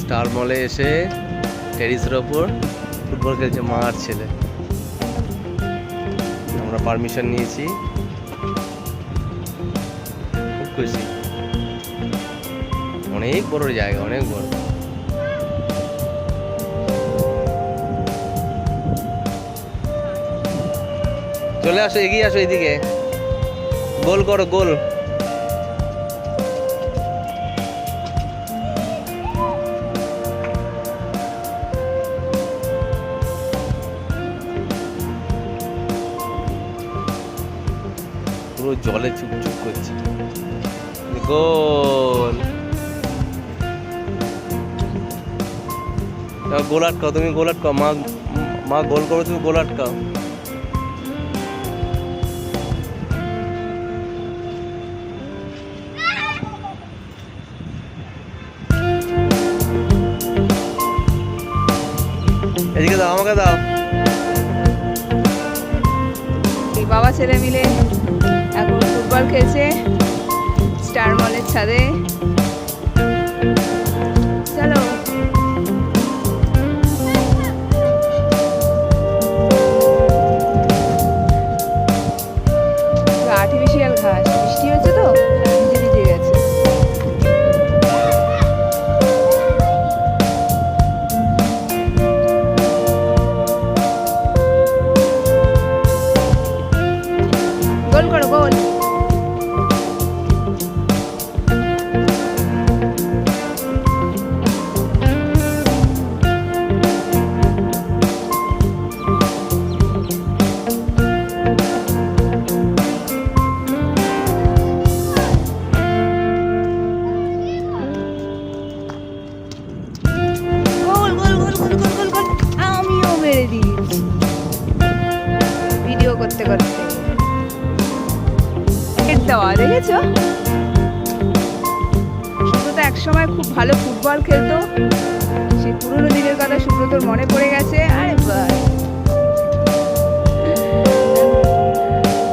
Star মলে এসে টেরিসের ওপর ফুটবল খেলছে মা আর ছেলে। আমরা পারমিশন নিয়েছি, খুব খুশি। অনেক বড় জায়গা, অনেক বড়। চলে আসো, এগিয়ে আসো এদিকে, গোল করো, গোল। পুরো জলে চুপচুপ করছে। গোল। গোল আটকাও, তুমি গোল আটকাও, মা মা গোল করো, তুমি গোল আটকাও। এদিকে দাও, আমাকে দাও। বাবা ছেলে মিলে এখন ফুটবল খেলছে স্টার মলের ছাদে। চলো। আর্টিফিশিয়াল ঘাস, বৃষ্টি হচ্ছে তো ভিজে ভিজে গেছে। গোল করো, গোল। আমিও মেরে দিয়েছি ভিডিও করতে করতে। দেওয়া দেখেছো, সুব্রত একসময় খুব ভালো ফুটবল খেলতো। সেই পুরোনো দিনের কথা সুব্রতর মনে পড়ে গেছে। আরে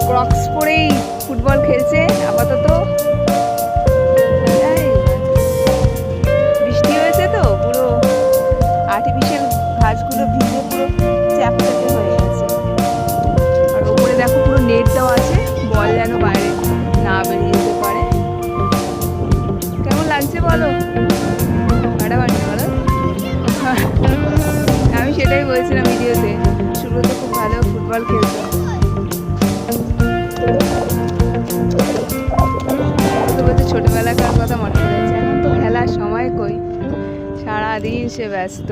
ক্রক্স পরেই ফুটবল খেলছে আপাতত। বৃষ্টি হয়েছে তো পুরো আর্টিফিশিয়াল ঘাসগুলো ভিজে পুরো চ্যাপচ্যাপে হয়ে গেছে। আর ওপরে দেখো পুরো নেট দেওয়া আছে, বল যেন বাইরে না বেরিয়ে যেতে পারে। কেমন লাগছে বলো, ফাটাফাটি বলো। আমি সেটাই বলছিলাম ভিডিওতে, সুব্রত খুব ভালো ফুটবল খেলতো। বলতে ছোটবেলাকার কথা মনে পড়ে যাচ্ছে। এখন তো খেলার সময় কই, সারাদিন সে ব্যস্ত।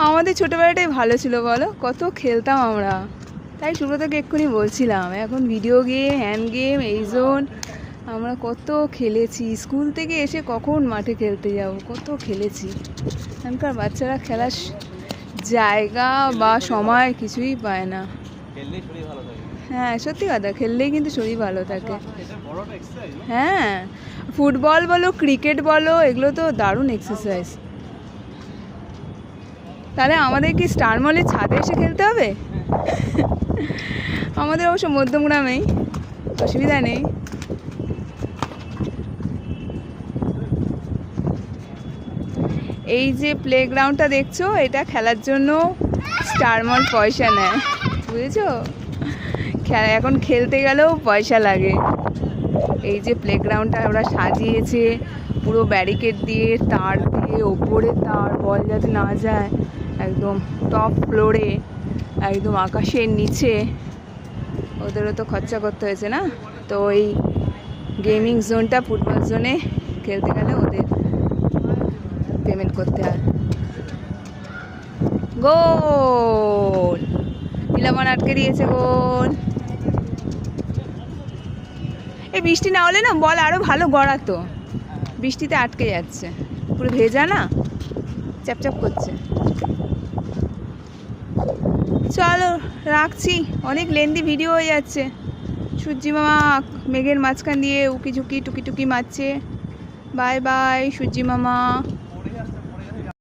আমাদের ছোটবেলাটাই ভালো ছিল বলো, কত খেলতাম আমরা। তাই সুব্রতকে এক্ষুনি বলছিলাম, এখন ভিডিও গেম, হ্যান্ড গেম, এই জোন, আমরা কত খেলেছি। স্কুল থেকে এসে কখন মাঠে খেলতে যাব, কত খেলেছি। এখনকার বাচ্চারা খেলার জায়গা বা সময় কিছুই পায় না। হ্যাঁ সত্যি কথা, খেললেই কিন্তু শরীর ভালো থাকে। হ্যাঁ, ফুটবল বলো, ক্রিকেট বলো, এগুলো তো দারুণ এক্সারসাইজ। তাহলে আমাদের কি স্টার মলের ছাদে এসে খেলতে হবে? আমাদের অবশ্য মধ্যমগ্রামেই, অসুবিধা নেই। এই যে প্লেগ্রাউন্ডটা দেখছো, এটা খেলার জন্য স্টার মল পয়সা নেয়, বুঝেছো? এখন খেলতে গেলেও পয়সা লাগে। এই যে প্লেগ্রাউন্ডটা ওরা সাজিয়েছে পুরো ব্যারিকেড দিয়ে, তার দিয়ে, ওপরে তার, বল যাতে না যায়, একদম টপ ফ্লোরে, একদম আকাশের নিচে। ওদেরও তো খরচা করতে হয়েছে না, তো ওই গেমিং জোনটা ফুটবল জোনে খেলতে গেলে ওদের পেমেন্ট করতে হয়। গোল, নীলামন আটকে দিয়েছে গোল। এই বৃষ্টি না হলে না বল আরো ভালো গড়াতো, বৃষ্টিতে আটকে যাচ্ছে, পুরো ভেজা না, চ্যাপচ্যাপ করছে। চলো রাখছি, অনেক লেন্দি ভিডিও হয়ে যাচ্ছে। সূর্যি মামা মেঘের মাঝখান দিয়ে উকি ঝুঁকি টুকি টুকি মারছে। বাই বাই সূর্যি মামা।